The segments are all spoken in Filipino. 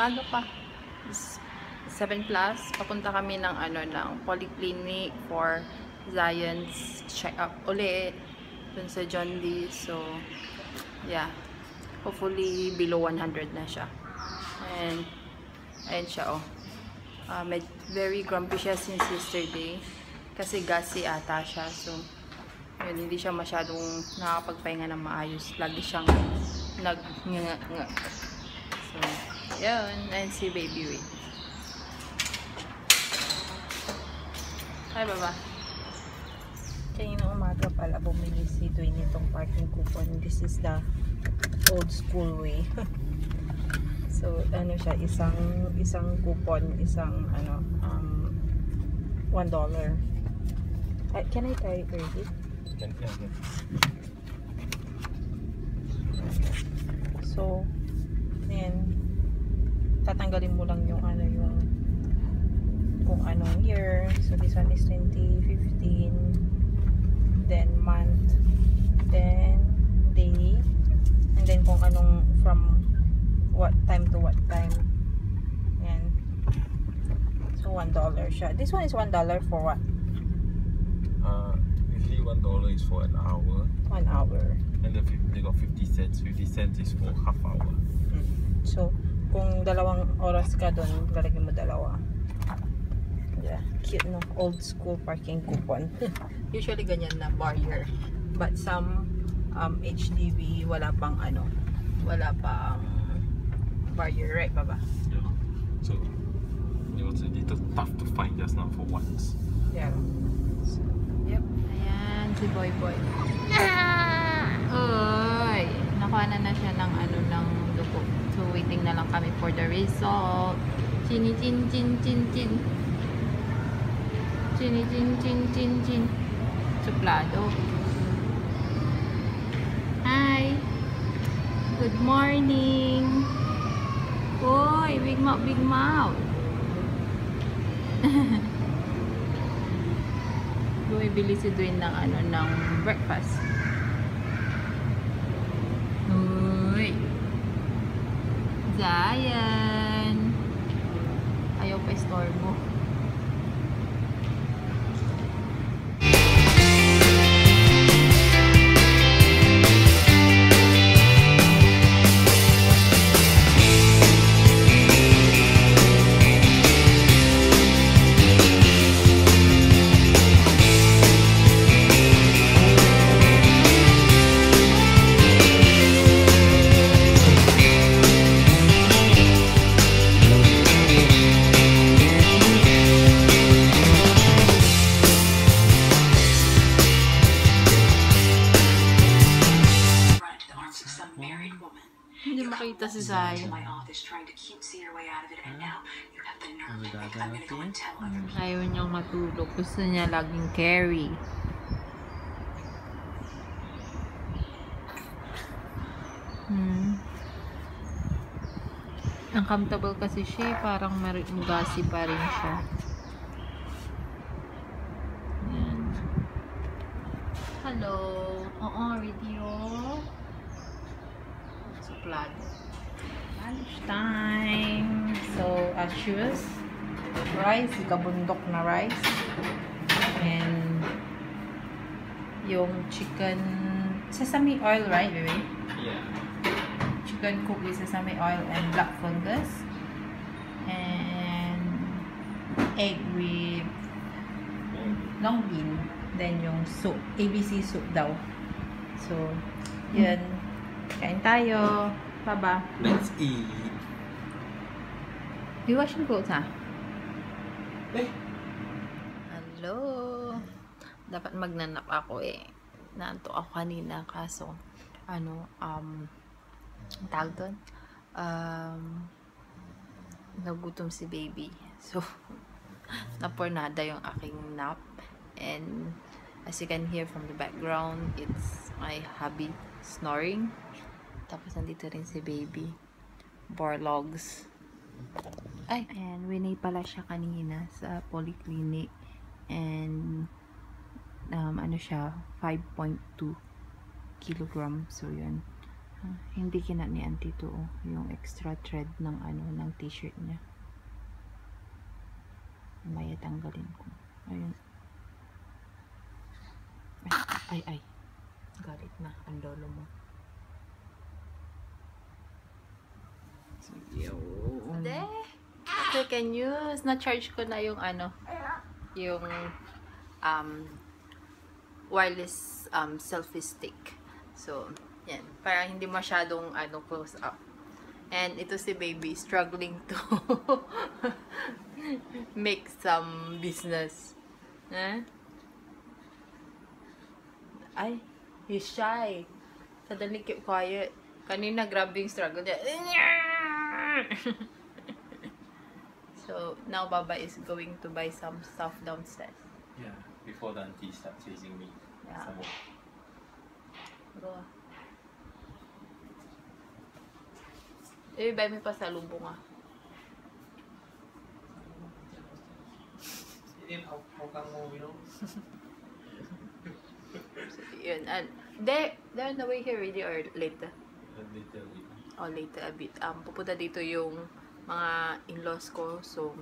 maaga pa. 7 plus. Papunta kami ng ng polyclinic for Zion's check-up ulit dun sa John Lee. So, yeah. Hopefully, below 100 na siya. And, ayan siya, oh. Very grumpy siya since yesterday. Kasi gassy ata siya. So, yun, hindi siya masyadong nakakapagpahinga ng maayos. Lagi siyang nag-nga-nga. So, yun. And si baby, wait. Hi, baba. Kanina umaga pala bumili si Dwayne itong parking coupon. This is the old school way. So ano siya, isang coupon, isang $1. Can I try it already? Yeah. So then tatanggalin mo lang yung yung kung anong year. So this one is 2015, then month, then day, and then kung anong from what time to what time. Yan. So $1 siya. This one is $1 for what? Usually $1 is for an hour. 1 hour. And they got 50 cents. 50 cents is for half hour. So kung dalawang oras ka doon, lalagyan mo dalawa. Yeah, cute no, old school parking coupon. Usually ganyan na barrier. But some HDB wala pang barrier, right, baba? Yeah. So it was a little tough to find just now for once. Yeah. So, yep. Ayan, si Boy Boy. Oy! Nakuha na siya ng ng dugo. So, waiting na lang kami for the result. Chini chin chin chin chin. Chini chin chin chin chin. Suplado. Hi! Good morning! Oy! Big mouth, big mouth! Bumibili si Dwayne ng ng breakfast. Uy! Zion! Ayaw pa istorbo. Hindi makita si Zion. Ayaw niyang matulog. Gusto niya laging carry. Uncomfortable kasi siya. Parang gassy pa rin siya. Yan. Hello. Oo, video. Suplado. Lunch time. So, as usual, rice, ikabundok na rice. And yung chicken sesame oil, right, baby? Yeah. Chicken cooked with sesame oil and black fungus. And egg with long bean. Then yung soup, ABC soup daw. So, yun. Kain tayo. Baba. Let's eat. You washing clothes, ha? Eh? Hello. Dapat magnanap ako eh. Naantok ako kanina kaso tawag doon. Nagutom si baby. So, napornada yung aking nap. And as you can hear from the background, it's my hubby snoring. Tapos nandito rin si baby. Borlogs. Ay, and winay pala siya kanina sa polyclinic. And siya, 5.2 kilogram. So, yun. Hindi kina ni auntie to, oh, yung extra thread ng ano ng t-shirt niya. Maya tanggalin ko. Ayun. Ay. Galit na ang lolo mo. So, second news. Na-charge ko na yung ano, yung wireless selfie stick. So, yan. Para hindi masyadong ano, close up. And ito si baby struggling to make some business. Ay, he's shy. Suddenly keep quiet. Kanina grabe yung struggle niya. So, now Baba is going to buy some stuff downstairs. Yeah, before the auntie starts chasing me. Yeah. Some more. Go. Buy me pa sa lubong ah. So, yun. And they're on the way here already or later? Oh, later a bit. Pupunta dito yung mga in-laws ko. So,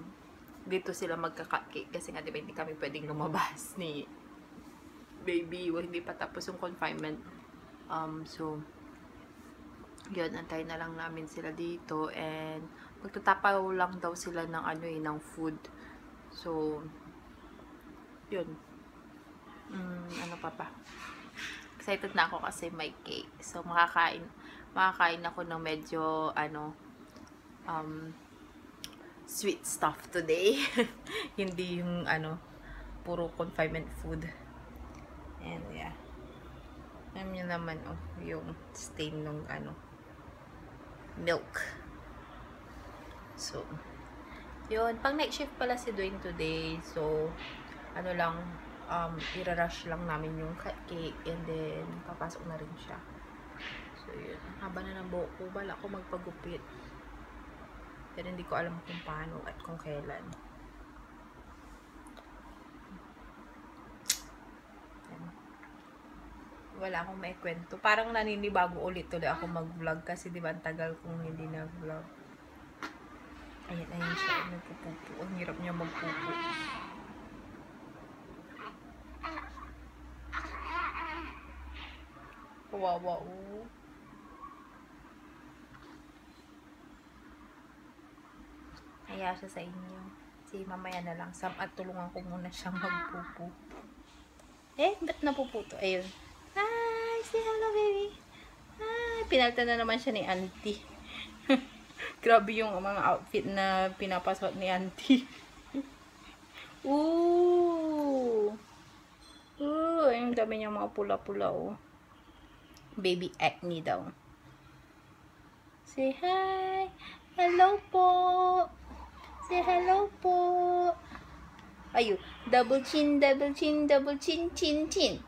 dito sila magka-cupcake. Kasi nga, diba, hindi kami pwedeng lumabas ni baby. Well, hindi pa tapos yung confinement. So, yun, antayin na lang namin sila dito. And, magtatapaw lang daw sila ng ano ng food. So, yun. Ano pa? Excited na ako kasi may cake. So, makakain ako ng medyo, sweet stuff today. Hindi yung, puro confinement food. And, yeah. Alam nyo naman, yung stain ng, milk. So, yun. Pang night shift pala si Dwayne today. So, irarush lang namin yung cake and then papasok na rin siya. So, yun. Haba na ng buhok ko. Bala ko magpagupit. Pero hindi ko alam kung paano at kung kailan. Wala akong maikwento. Parang naninibago ulit tuloy ako mag-vlog kasi diba ang tagal kong hindi na-vlog. Ayan siya. Nagpupupo. Ang hirap niya magpupo. Kawawa oh. Kaya siya sa inyo. Kasi mamaya na lang. At tulungan ko muna siyang magpupo. Ba't napuputo? Ayun. Hi! Say hello, baby! Hi! Pinalta na naman siya ni auntie. Grabe yung mga outfit na pinapasok ni auntie. Ooh! Ooh! Ang dami niya mga pula-pula, oh. Baby acne daw. Say hi! Hello po! Say hello po! Ayun. Double chin, double chin, double chin, chin, chin.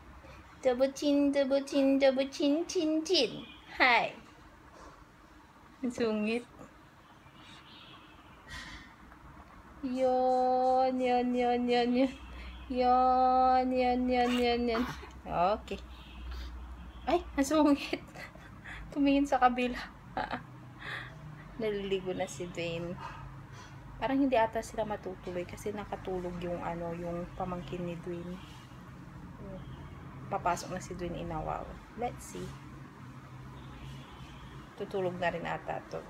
Double chin, double chin, double chin, chin, chin. Hi. Sungit. Yon. Okay. Ay, ang sungit. Tumingin sa kabila. Naliligo na si Dwayne. Parang hindi ata sila matutuloy kasi nakatulog yung yung pamangkin ni Dwayne. Papasok na si Dwayne in a while. Let's see. Tutulog na rin ata to.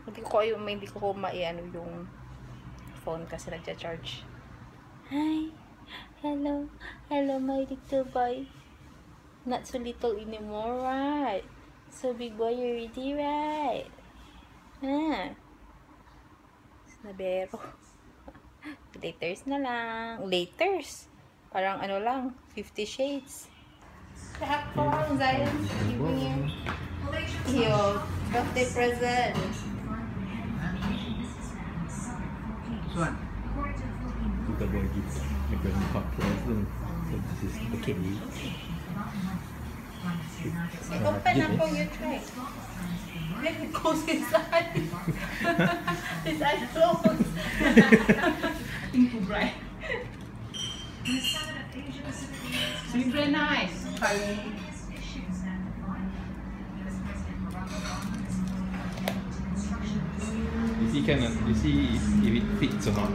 Hindi ko yung phone kasi nagcha-charge. Hi. Hello. Hello, my little boy. Not so little anymore, right? So big boy already, right? Snabero. Laters na lang. Laters? Parang lang, 50 Shades. Have fun, Zion. Your birthday present. This one. The boy gives the grandpa present. So this is the cake. Open up on your tray. Let me close his eyes. His eyes closed. Too bright. It's very nice. can you see if it fits or not.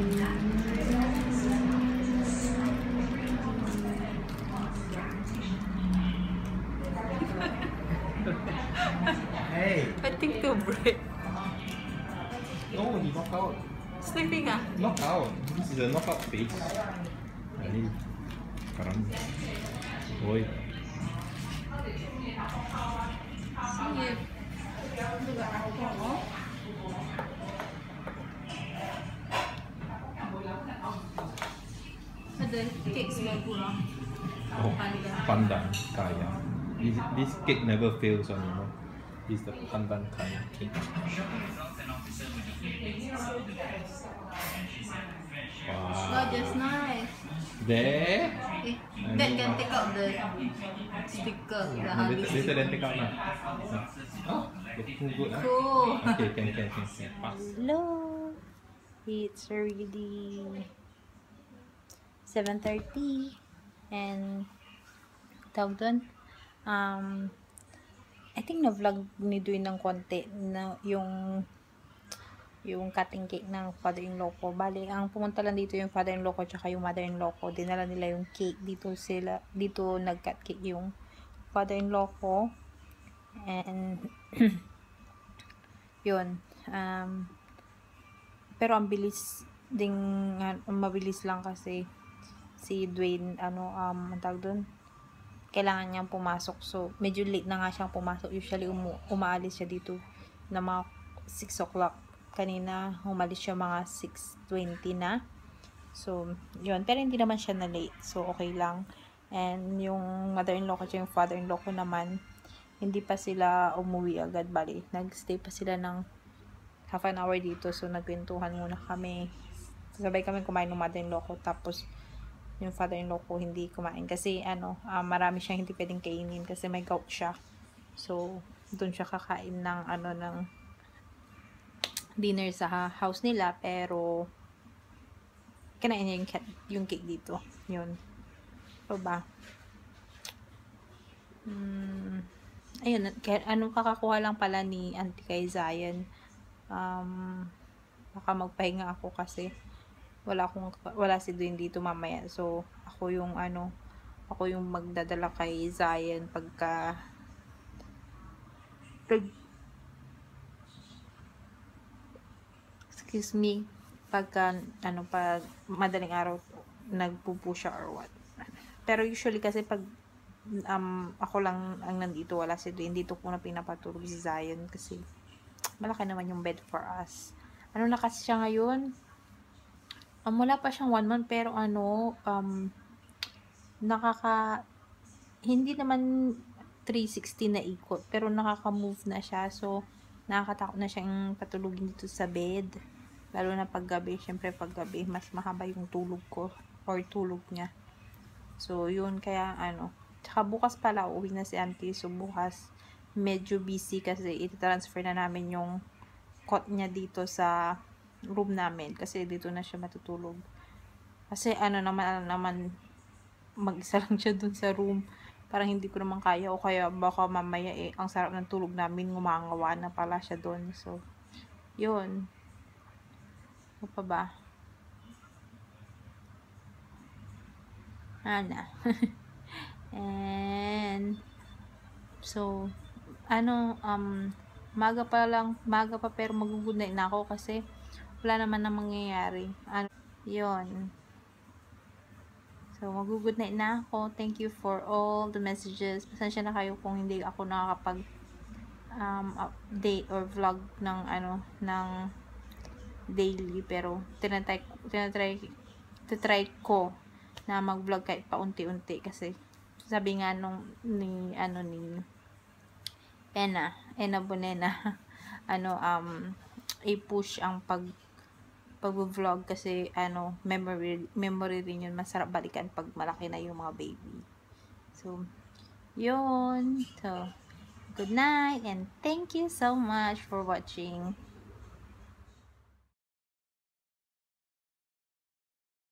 Hey! I think to break. No, he knocked out. Sleeping ah. Knock out. This is a knockout face. Ay, parang. Boy. Ada cake smell kurang. Oh, pandan kaya. This cake never fails on, you know. This is the pandan kaya cake. Wow. Oh, just nice. There. Okay. That can take out the sticker. The Later then take out now. Oh, looking good. Huh? Cool. Okay, can. Pass. Hello. It's already 7:30 and tawag doon. I think na-vlog ni Dwayne ng konti na yung cutting cake ng father-in-law ko. Bali, ang pumunta lang dito yung father-in-law ko tsaka yung mother-in-law ko. Dinala nila yung cake. Dito nag-cut cake yung father-in-law ko. And, yun. Pero ang bilis ding, mabilis lang kasi si Dwayne, ang tawag doon, kailangan niyang pumasok. So, medyo late na nga siyang pumasok. Usually, umaalis siya dito na mga 6 o'clock. Kanina, umalis siya mga 6:20 na. So, yun. Pero hindi naman siya na late. So, okay lang. And yung mother-in-law ko at yung father-in-law ko naman, hindi pa sila umuwi agad. Bali, nag-stay pa sila ng half an hour dito. So, nagkwentuhan muna kami. Sabay kami kumain ng mother-in-law ko. Tapos, yung father-in-law ko hindi kumain. Kasi, marami siyang hindi pwedeng kainin. Kasi may gout siya. So, doon siya kakain ng, ng dinner sa house nila. Pero, kinain niya yung cake dito. Yun. So, ba? Ayun. Kakakuha lang pala ni Auntie kay Zion. Baka magpahinga ako kasi wala si Dwayne dito mamaya. So, ako yung magdadala kay Zion pagka pag madaling araw nagpupo siya or what. Pero usually kasi pag ako lang ang nandito, wala si Dwayne, dito ko na pinapatulog si Zion kasi malaki naman yung bed for us. Na kasi siya ngayon? Wala pa siyang 1 month pero hindi naman 360 na ikot pero nakaka-move na siya. So, nakakatakot na siyang patulugin dito sa bed. Lalo na paggabi. Siyempre paggabi, mas mahaba yung tulog ko or tulog niya. So, yun. Kaya, Tsaka bukas pala, uuwi na si Auntie. So, bukas, medyo busy kasi iti-transfer na namin yung cot niya dito sa room namin. Kasi dito na siya matutulog. Kasi, naman, mag-isa lang siya dun sa room. Parang hindi ko naman kaya. O kaya, baka mamaya ang sarap ng tulog namin. Ngumangawa na pala siya dun. So, yun. Ano pa ba? And so maga pa pero mag-good night na ako kasi wala naman na mangyayari. Yun. So mag-good night na ako. Thank you for all the messages. Pasensya na kayo kung hindi ako nakakapag update or vlog ng ng daily, pero tinatry ko na mag-vlog kahit paunti-unti kasi sabi nga ni Ena Bonena i-push ang pag-vlog kasi memory rin yun, masarap balikan pag malaki na yung mga baby. So yun. So good night and thank you so much for watching.